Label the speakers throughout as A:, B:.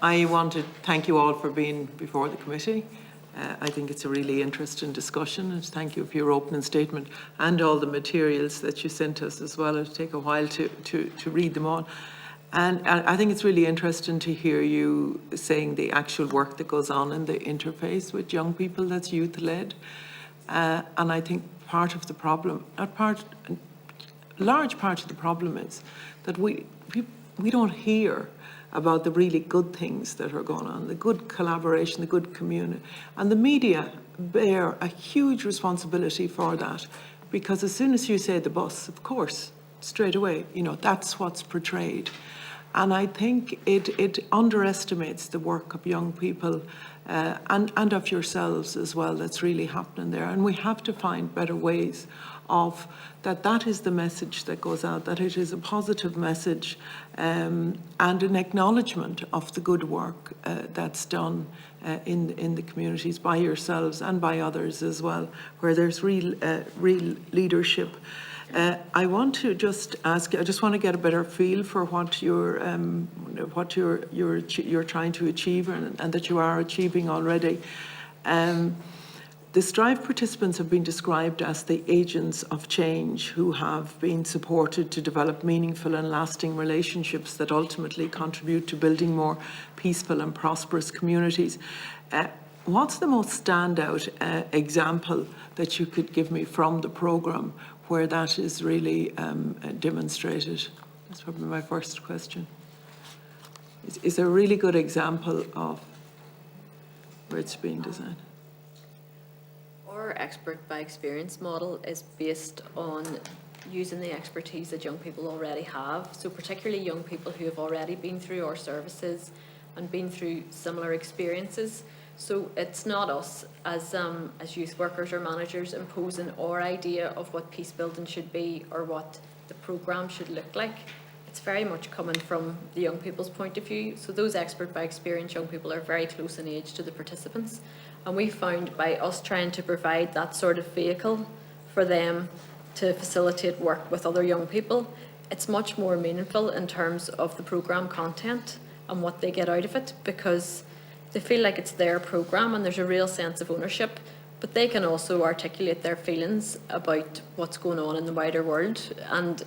A: I want to thank you all for being before the committee. I think it's a really interesting discussion, and thank you for your opening statement and all the materials that you sent us as well. It'll take a while to read them all. And I think it's really interesting to hear you saying the actual work that goes on in the interface with young people that's youth-led. And I think part of the problem, large part of the problem is that we don't hear about the really good things that are going on, the good collaboration, the good community. And the media bear a huge responsibility for that, because as soon as you say the bus, of course, straight away, that's what's portrayed. And I think it underestimates the work of young people and of yourselves as well that's really happening there. And we have to find better ways of that is the message that goes out, that it is a positive message and an acknowledgement of the good work that's done in the communities by yourselves and by others as well, where there's real leadership. I want to just ask. I just want to get a better feel for what you're trying to achieve and that you are achieving already. The Strive participants have been described as the agents of change who have been supported to develop meaningful and lasting relationships that ultimately contribute to building more peaceful and prosperous communities. What's the most standout example that you could give me from the programme where that is really demonstrated? That's probably my first question. Is there a really good example of where it's being designed?
B: Our expert by experience model is based on using the expertise that young people already have. So particularly young people who have already been through our services and been through similar experiences. So it's not us as youth workers or managers imposing our idea of what peace building should be or what the programme should look like. It's very much coming from the young people's point of view. So those expert by experience young people are very close in age to the participants. And we found by us trying to provide that sort of vehicle for them to facilitate work with other young people, it's much more meaningful in terms of the programme content and what they get out of it, because they feel like it's their programme and there's a real sense of ownership, but they can also articulate their feelings about what's going on in the wider world and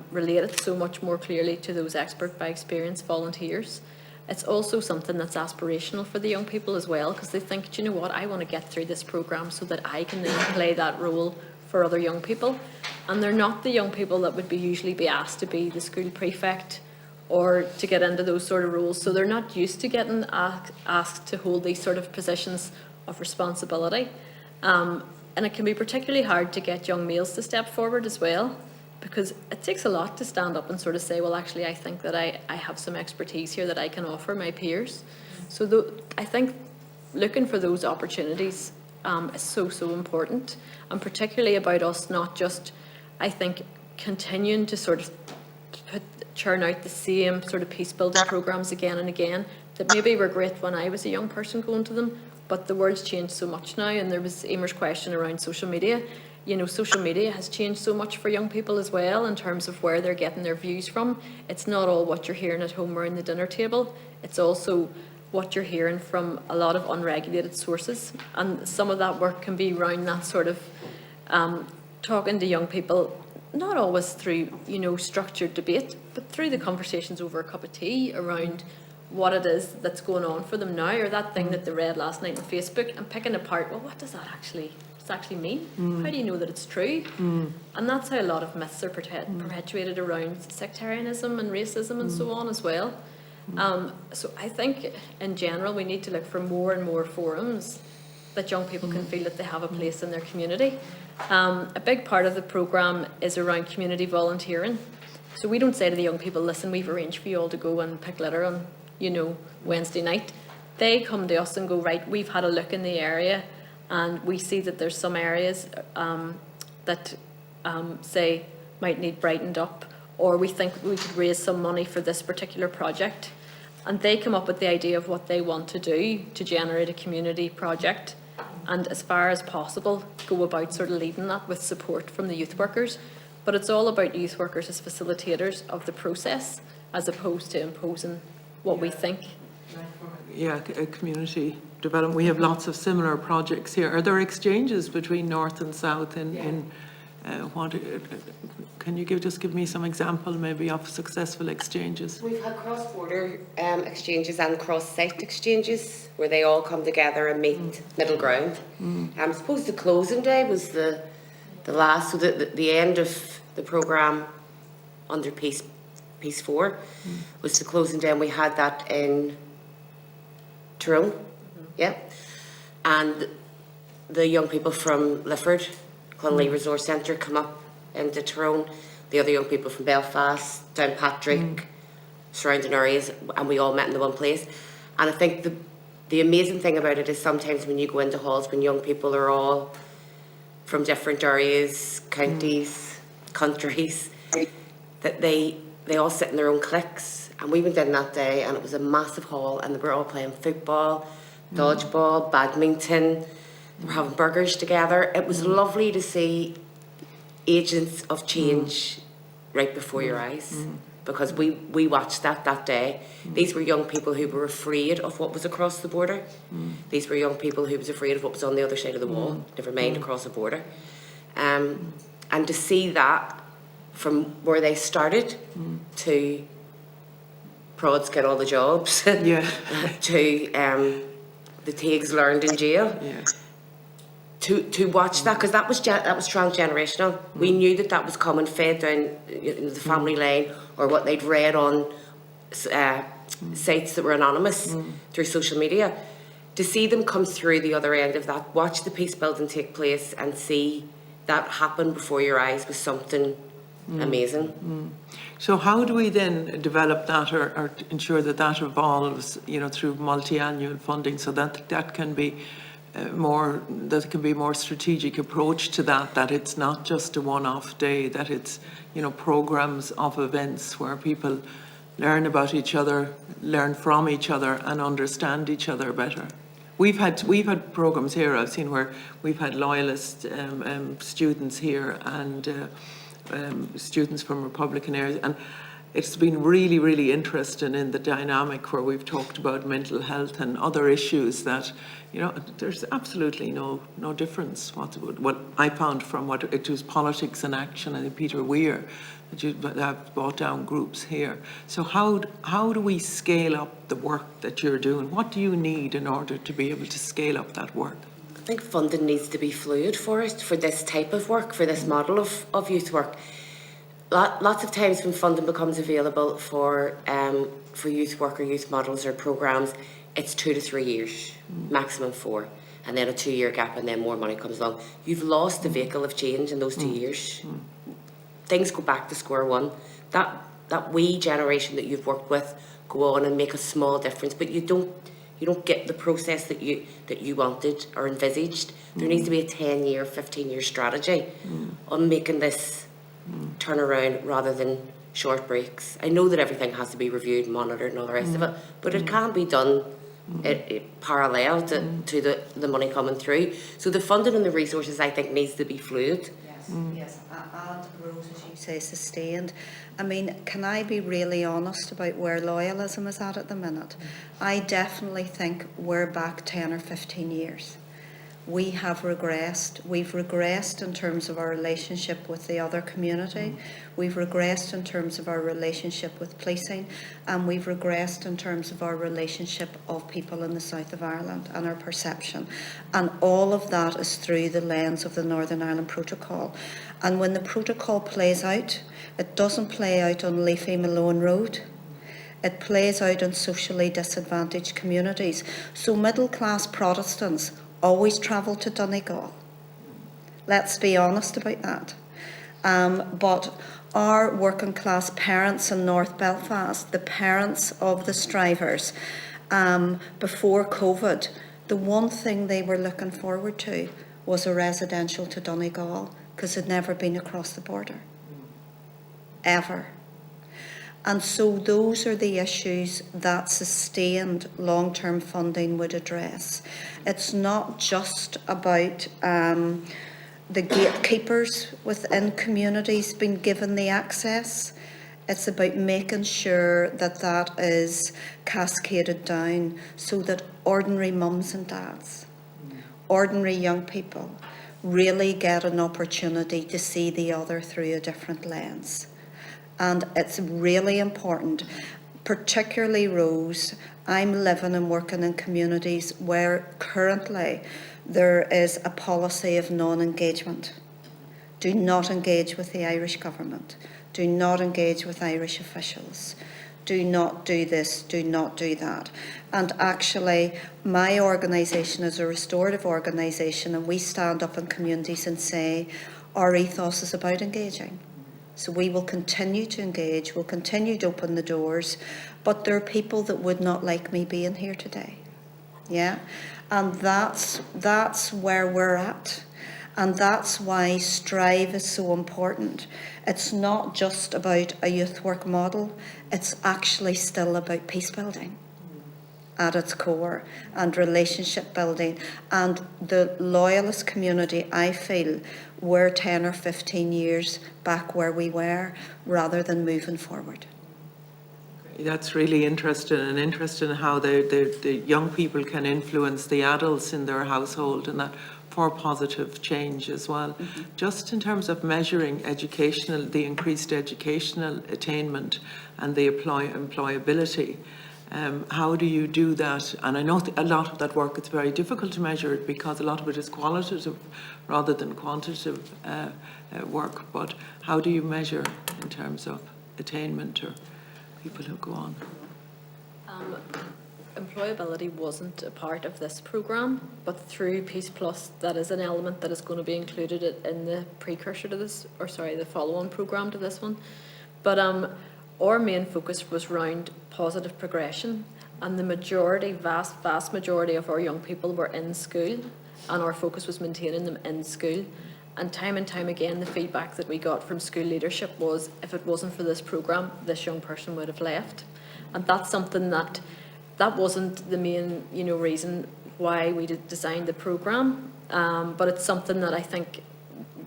B: relate it so much more clearly to those expert by experience volunteers. It's also something that's aspirational for the young people as well, because they think, do you know what, I want to get through this programme so that I can then play that role for other young people. And they're not the young people that would usually be asked to be the school prefect or to get into those sort of roles. So they're not used to getting asked to hold these sort of positions of responsibility. And it can be particularly hard to get young males to step forward as well, because it takes a lot to stand up and sort of say, well, actually, I think that I have some expertise here that I can offer my peers. So I think looking for those opportunities is so important, and particularly about us not just, I think, continuing to sort of churn out the same sort of peace building programmes again and again that maybe were great when I was a young person going to them, but the world's changed so much now. And there was Emer's question around social media. Social media has changed so much for young people as well in terms of where they're getting their views from. It's not all what you're hearing at home around the dinner table. It's also what you're hearing from a lot of unregulated sources. And some of that work can be around that sort of talking to young people, not always through, structured debate, but through the conversations over a cup of tea around what it is that's going on for them now, or that thing that they read last night on Facebook, and picking apart, well, what does that actually mean? How do you know that it's true? And that's how a lot of myths are perpetuated around sectarianism and racism and so on as well. So I think in general we need to look for more and more forums that young people can feel that they have a place in their community. A big part of the programme is around community volunteering. So we don't say to the young people, listen, we've arranged for you all to go and pick litter on Wednesday night. They come to us and go, right, we've had a look in the area and we see that there's some areas that say might need brightened up, or we think we could raise some money for this particular project. And they come up with the idea of what they want to do to generate a community project, and as far as possible go about sort of leading that with support from the youth workers. But it's all about youth workers as facilitators of the process, as opposed to imposing what we think
A: community development. We have lots of similar projects here. Are there exchanges between North and South in what? Can you just give me some example maybe of successful exchanges?
C: We've had cross-border exchanges and cross-site exchanges where they all come together and meet middle ground. I suppose the closing day was the last, so the end of the programme under Piece 4 was the closing day, and we had that in Tyrone, and the young people from Lifford, Clonlea Resource Centre, come up into Tyrone, the other young people from Belfast, Downpatrick, surrounding areas, and we all met in the one place. And I think the amazing thing about it is sometimes when you go into halls when young people are all from different areas, counties, countries, that they all sit in their own cliques. And we went in that day and it was a massive hall and they were all playing football, dodgeball, badminton, they were having burgers together. It was lovely to see agents of change right before your eyes, because we watched that day. These were young people who were afraid of what was across the border. These were young people who was afraid of what was on the other side of the wall, never mind across the border. And to see that from where they started to prods get all the jobs, to the tags learned in jail. To watch that, because that was transgenerational. We knew that was coming, fed down the family line, or what they'd read on sites that were anonymous through social media. To see them come through the other end of that, watch the peace building take place and see that happen before your eyes was something amazing.
A: So how do we then develop that or ensure that evolves, through multi-annual funding, so that can be more strategic approach to that it's not just a one-off day, that it's programs of events where people learn about each other, learn from each other and understand each other better. We've had programs here I've seen where we've had loyalist students here and students from Republican areas, and it's been really, really interesting in the dynamic where we've talked about mental health and other issues that, there's absolutely no difference. What I found from what it was politics and action, I think Peter Weir, that you have brought down groups here. So how do we scale up the work that you're doing? What do you need in order to be able to scale up that work?
C: I think funding needs to be fluid for it, for this type of work, for this model of youth work. Lots of times when funding becomes available for youth work or youth models or programmes, it's 2 to 3 years, maximum 4, and then a 2-year gap, and then more money comes along. You've lost the vehicle of change in those 2 years. Things go back to square one. That wee generation that you've worked with go on and make a small difference, but you don't get the process that you wanted or envisaged. There needs to be a 10-year, 15-year strategy on making this turn around rather than short breaks. I know that everything has to be reviewed, monitored and all the rest of it, but it can be done parallel to the money coming through. So the funding and the resources, I think, needs to be fluid.
D: Yes, and Rose, as you say, sustained. I mean, can I be really honest about where loyalism is at the minute? I definitely think we're back 10 or 15 years. We have regressed. We've regressed in terms of our relationship with the other community. We've regressed in terms of our relationship with policing, and we've regressed in terms of our relationship of people in the south of Ireland and our perception. And all of that is through the lens of the Northern Ireland Protocol. And when the protocol plays out, it doesn't play out on Leafy Malone Road. It plays out in socially disadvantaged communities. So middle-class Protestants always travel to Donegal. Let's be honest about that. But our working class parents in North Belfast, the parents of the strivers, before COVID, the one thing they were looking forward to was a residential to Donegal, because they'd never been across the border. Ever. And so those are the issues that sustained long-term funding would address. It's not just about the gatekeepers within communities being given the access. It's about making sure that that is cascaded down so that ordinary mums and dads, ordinary young people, really get an opportunity to see the other through a different lens. And it's really important, particularly Rose, I'm living and working in communities where currently there is a policy of non-engagement. Do not engage with the Irish government. Do not engage with Irish officials. Do not do this, do not do that. And actually, my organisation is a restorative organisation, and we stand up in communities and say, our ethos is about engaging. So we will continue to engage, we'll continue to open the doors, but there are people that would not like me being here today. Yeah? And that's where we're at. And that's why Strive is so important. It's not just about a youth work model, it's actually still about peace building at its core, and relationship building. And the loyalist community, I feel, we're 10 or 15 years back where we were, rather than moving forward.
A: That's really interesting, and interesting how the young people can influence the adults in their household, and that for positive change as well. Mm-hmm. Just in terms of measuring the increased educational attainment and the employability, how do you do that? And I know a lot of that work, it's very difficult to measure it because a lot of it is qualitative rather than quantitative work, but how do you measure in terms of attainment or people who go on?
B: Employability wasn't a part of this programme, but through Peace Plus, that is an element that is going to be included in the precursor to this, or sorry, the follow-on programme to this one. But our main focus was around positive progression, and the majority, vast majority of our young people were in school, and our focus was maintaining them in school. And time again, the feedback that we got from school leadership was, if it wasn't for this programme, this young person would have left. And that's something that wasn't the main, reason why we designed the programme, but it's something that I think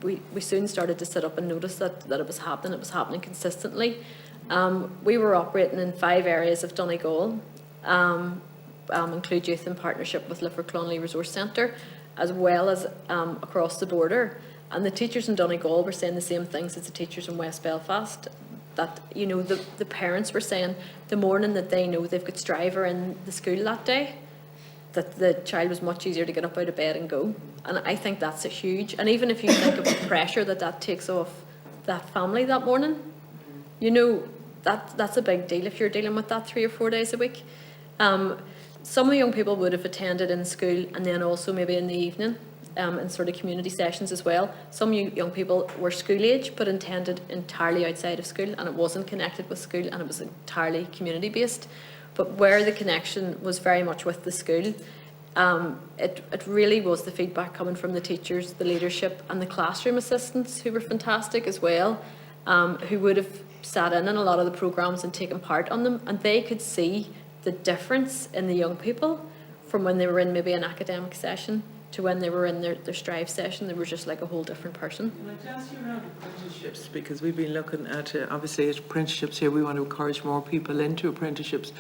B: we soon started to sit up and notice that it was happening. It was happening consistently. We were operating in 5 areas of Donegal, include youth in partnership with Lifford Clonley Resource Centre, as well as across the border. And the teachers in Donegal were saying the same things as the teachers in West Belfast. That, the parents were saying the morning that they know they've got Striver in the school that day, that the child was much easier to get up out of bed and go. And I think that's a huge, and even if you think of the pressure that takes off that family that morning, that's a big deal if you're dealing with that 3 or 4 days a week. Some of the young people would have attended in school and then also maybe in the evening, in sort of community sessions as well. Some young people were school age but attended entirely outside of school, and it wasn't connected with school, and it was entirely community based. But where the connection was very much with the school, it really was the feedback coming from the teachers, the leadership, and the classroom assistants, who were fantastic as well, who would have sat in a lot of the programmes and taken part on them, and they could see the difference in the young people from when they were in maybe an academic session to when they were in their Strive session. They were just like a whole different person.
A: Can I ask you around apprenticeships? Because we've been looking at, obviously, at apprenticeships here. We want to encourage more people into apprenticeships,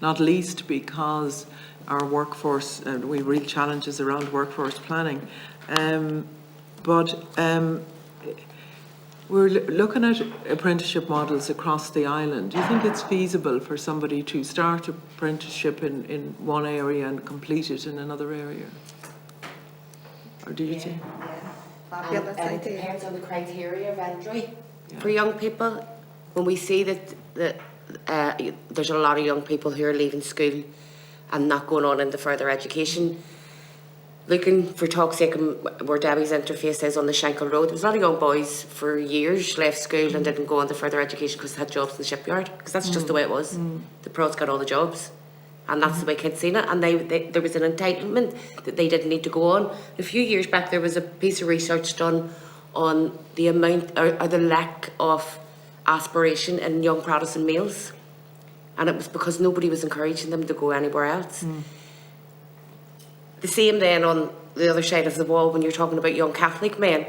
A: not least because our workforce, we have real challenges around workforce planning. We're looking at apprenticeship models across the island. Do you think it's feasible for somebody to start apprenticeship in one area and complete it in another area? Or do you think?
D: Fabulous
C: and it
D: idea.
C: depends on the criteria of entry. For young people, when we see that there's a lot of young people who are leaving school and not going on into further education, looking for talk's sake, where Debbie's interface is on the Shankill Road, there was a lot of young boys for years left school and didn't go on to further education because they had jobs in the shipyard, because that's just the way it was. The pros got all the jobs, and that's the way kids seen it, and there was an entitlement that they didn't need to go on. A few years back there was a piece of research done on the amount or the lack of aspiration in young Protestant males, and it was because nobody was encouraging them to go anywhere else. The same then on the other side of the wall when you're talking about young Catholic men.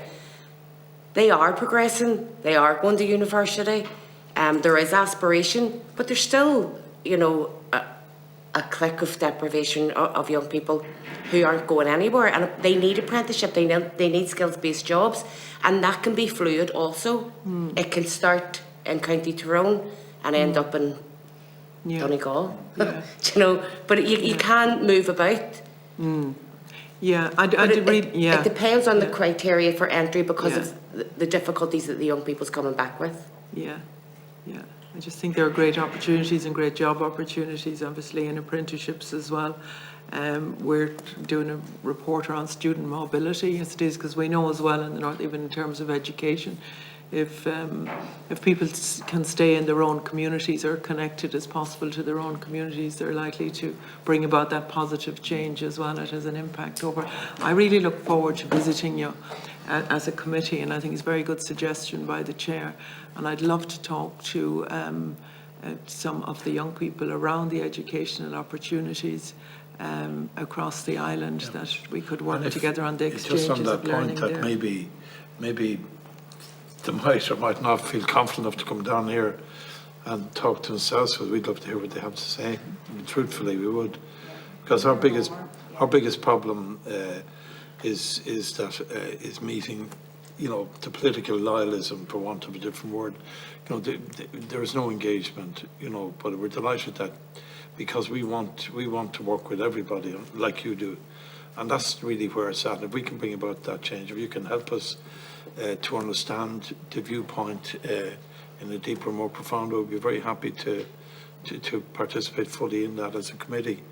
C: They are progressing, they are going to university, There is aspiration, but there's still, you know, a clique of deprivation of young people who aren't going anywhere, and they need apprenticeship, they need skills-based jobs, and that can be fluid also. It can start in County Tyrone and end up in Donegal,
A: Yeah.
C: you know, but you can move about.
A: Yeah, I
C: But
A: did read, yeah.
C: It depends on the
A: Yeah.
C: criteria for entry because
A: Yeah.
C: of the difficulties that the young people's coming back with.
A: Yeah, yeah. I just think there are great opportunities and great job opportunities, obviously, in apprenticeships as well. We're doing a report on student mobility, as it is, because we know as well in the north, even in terms of education, if people can stay in their own communities or connected as possible to their own communities, they're likely to bring about that positive change as well. It has an impact over. I really look forward to visiting you as a committee, and I think it's a very good suggestion by the chair. And I'd love to talk to some of the young people around the educational opportunities across the island, that we could work together on the exchanges
E: just on that
A: of learning
E: point, that
A: there.
E: maybe they might or might not feel confident enough to come down here and talk to themselves, because we'd love to hear what they have to say. Truthfully, we would, because our biggest problem is meeting, you know, the political loyalism, for want of a different word. You know, there is no engagement, you know, but we're delighted that, because we want to work with everybody like you do, and that's really where it's at. If we can bring about that change, if you can help us to understand the viewpoint in a deeper, more profound way, we'd be very happy to participate fully in that as a committee.